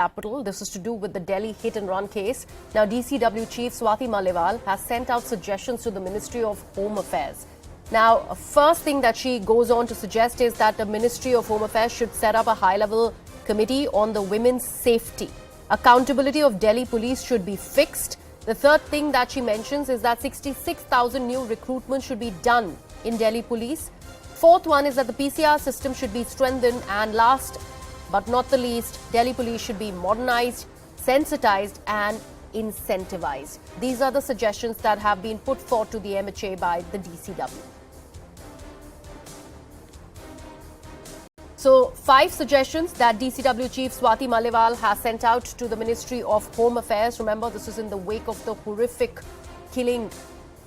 capital. This is to do with the Delhi hit and run case. Now, DCW Chief Swati Maliwal has sent out suggestions to the Ministry of Home Affairs. Now, first thing that she goes on to suggest is that the Ministry of Home Affairs should set up a high-level committee on the women's safety. Accountability of Delhi police should be fixed. The third thing that she mentions is that 66,000 new recruitment should be done in Delhi police. Fourth one is that the PCR system should be strengthened. And last but not the least, Delhi police should be modernized, sensitized and incentivized. These are the suggestions that have been put forth to the MHA by the DCW. So, 5 suggestions that DCW Chief Swati Maliwal has sent out to the Ministry of Home Affairs. Remember, this is in the wake of the horrific killing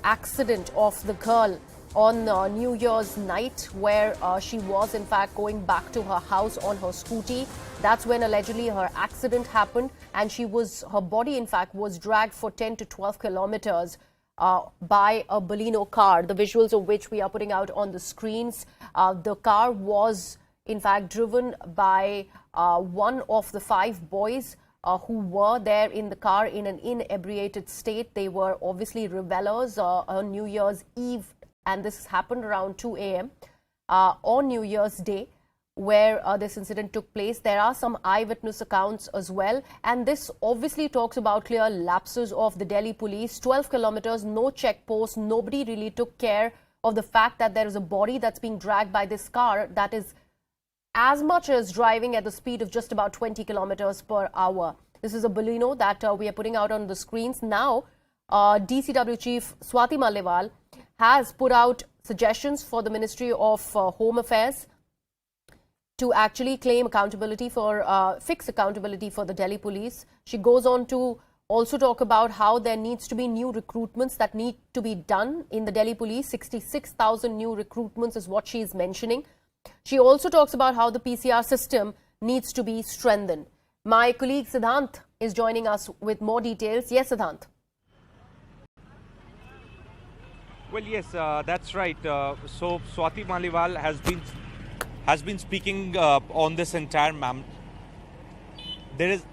accident of the girl on New Year's night, where she was in fact going back to her house on her scooty. That's when allegedly her accident happened, and her body in fact was dragged for 10 to 12 kilometers by a Baleno car, the visuals of which we are putting out on the screens. The car was in fact driven by one of the 5 boys who were there in the car in an inebriated state. They were obviously revelers on New Year's Eve, and this happened around 2 a.m. On New Year's Day, where this incident took place. There are some eyewitness accounts as well, and this obviously talks about clear lapses of the Delhi police. 12 kilometers, no checkpost, nobody really took care of the fact that there is a body that's being dragged by this car that is as much as driving at the speed of just about 20 kilometers per hour. This is a Baleno that we are putting out on the screens. Now, DCW Chief Swati Maliwal has put out suggestions for the Ministry of Home Affairs to actually claim accountability for, fix accountability for the Delhi police. She goes on to also talk about how there needs to be new recruitments that need to be done in the Delhi police. 66,000 new recruitments is what she is mentioning. She also talks about how the PCR system needs to be strengthened. My colleague Siddhant is joining us with more details. Yes, Siddhant. Well, yes, that's right. So Swati Maliwal has been speaking on this entire ma'am. There is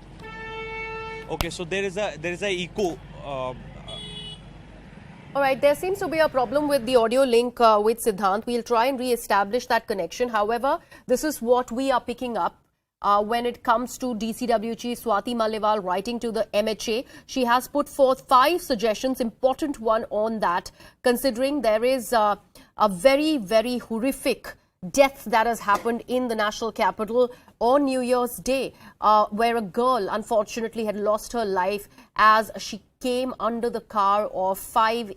a echo. All right, there seems to be a problem with the audio link with Siddhant. We'll try and re-establish that connection. However, this is what we are picking up when it comes to DCW Chief Swati Maliwal writing to the MHA. She has put forth 5 suggestions, important one on that, considering there is a very, very horrific death that has happened in the national capital on New Year's Day, where a girl unfortunately had lost her life as she came under the car of 5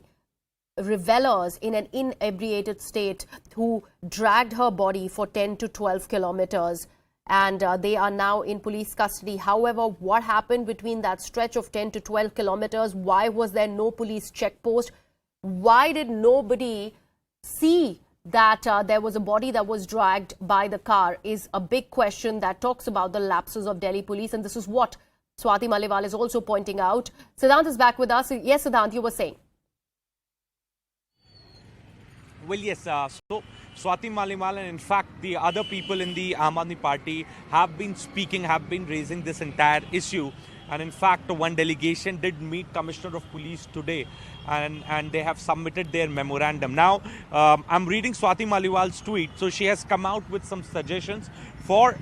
revelers in an inebriated state who dragged her body for 10 to 12 kilometers. And they are now in police custody. However, what happened between that stretch of 10 to 12 kilometers? Why was there no police checkpost? Why did nobody see that there was a body that was dragged by the car is a big question that talks about the lapses of Delhi police. And this is what Swati Maliwal is also pointing out. Siddhant is back with us. Yes, Siddhant, you were saying. Well, yes, so Swati Maliwal and in fact the other people in the Aam Aadmi Party have been speaking, have been raising this entire issue. And in fact, one delegation did meet Commissioner of Police today, and they have submitted their memorandum. Now, I'm reading Swati Maliwal's tweet. So she has come out with some suggestions for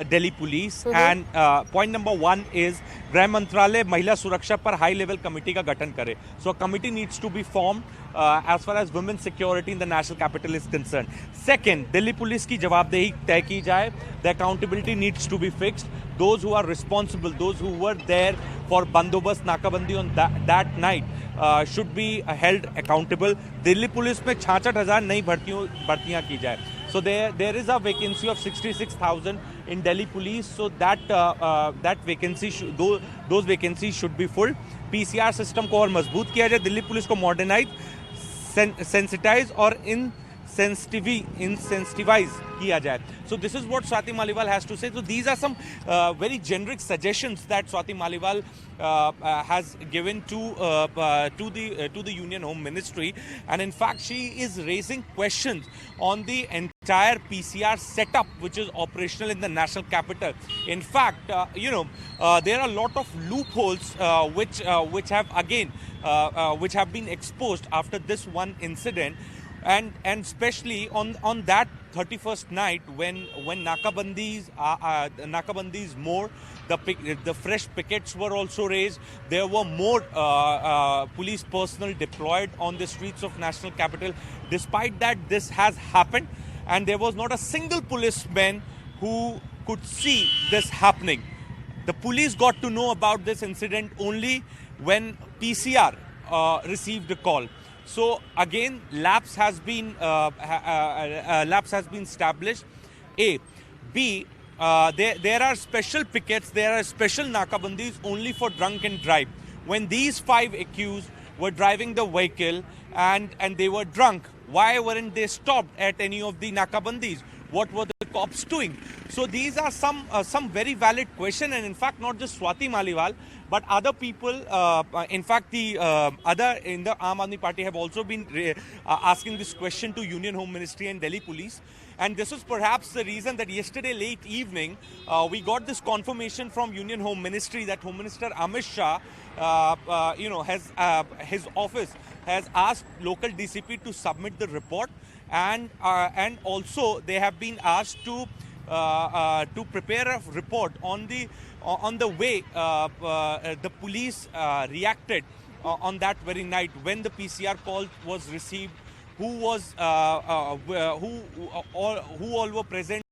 Delhi police. And point number 1 is Grah Mantralay Mahila Suraksha par high level committee ka gatan kare. So a committee needs to be formed as far as women's security in the national capital is concerned. Second, Delhi police ki jawabdehi तय की जाए. The accountability needs to be fixed. Those who are responsible, those who were there for bandobast nakabandi on that night should be held accountable. Delhi police में 66,000 नई भर्तियां की जाए. So there is a vacancy of 66,000 in Delhi police. So that vacancy those vacancies should be full. PCR system को और मजबूत किया जाए. दिल्ली पुलिस को modernize, sensitize और incentivize किया जाए. So this is what Swati Maliwal has to say. So these are some very generic suggestions that Swati Maliwal has given to the Union Home Ministry, and in fact she is raising questions on the entire entire PCR setup which is operational in the national capital. In fact, there are a lot of loopholes which have again which have been exposed after this one incident, and especially on that 31st night when nakabandis more, the fresh pickets were also raised. There were more police personnel deployed on the streets of national capital. Despite that, this has happened, and there was not a single policeman who could see this happening. The police got to know about this incident only when PCR received a call. So again, lapse has been established. A, B. There are special pickets, there are special nakabandis only for drunk and drive. When these 5 accused were driving the vehicle and they were drunk, why weren't they stopped at any of the nakabandis? What were the cops doing? So these are some very valid question, and in fact not just Swati Maliwal, but other people. In fact, the other in the Aam Aadmi Party have also been asking this question to Union Home Ministry and Delhi Police. And this is perhaps the reason that yesterday late evening we got this confirmation from Union Home Ministry that Home Minister Amit Shah, has his office has asked local DCP to submit the report, and also they have been asked to prepare a report on the way the police reacted on that very night when the PCR call was received. Who all were present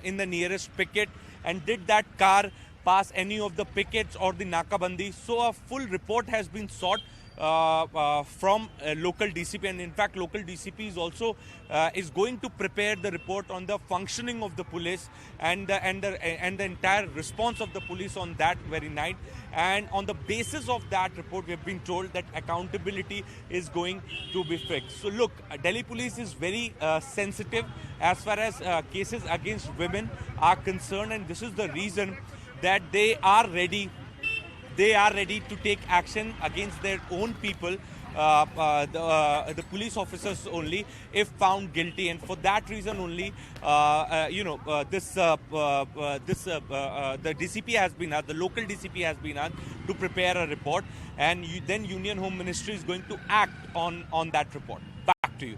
in the nearest picket, and did that car pass any of the pickets or the nakabandi? So a full report has been sought from local DCP, and in fact local DCP is also is going to prepare the report on the functioning of the police and the entire response of the police on that very night. And on the basis of that report, we have been told that accountability is going to be fixed. So look, Delhi police is very sensitive as far as cases against women are concerned, and this is the reason that they are ready to take action against their own people, the police officers only, if found guilty. And for that reason only, the DCP has been asked, the local DCP has been asked to prepare a report, and then Union Home Ministry is going to act on that report. Back to you.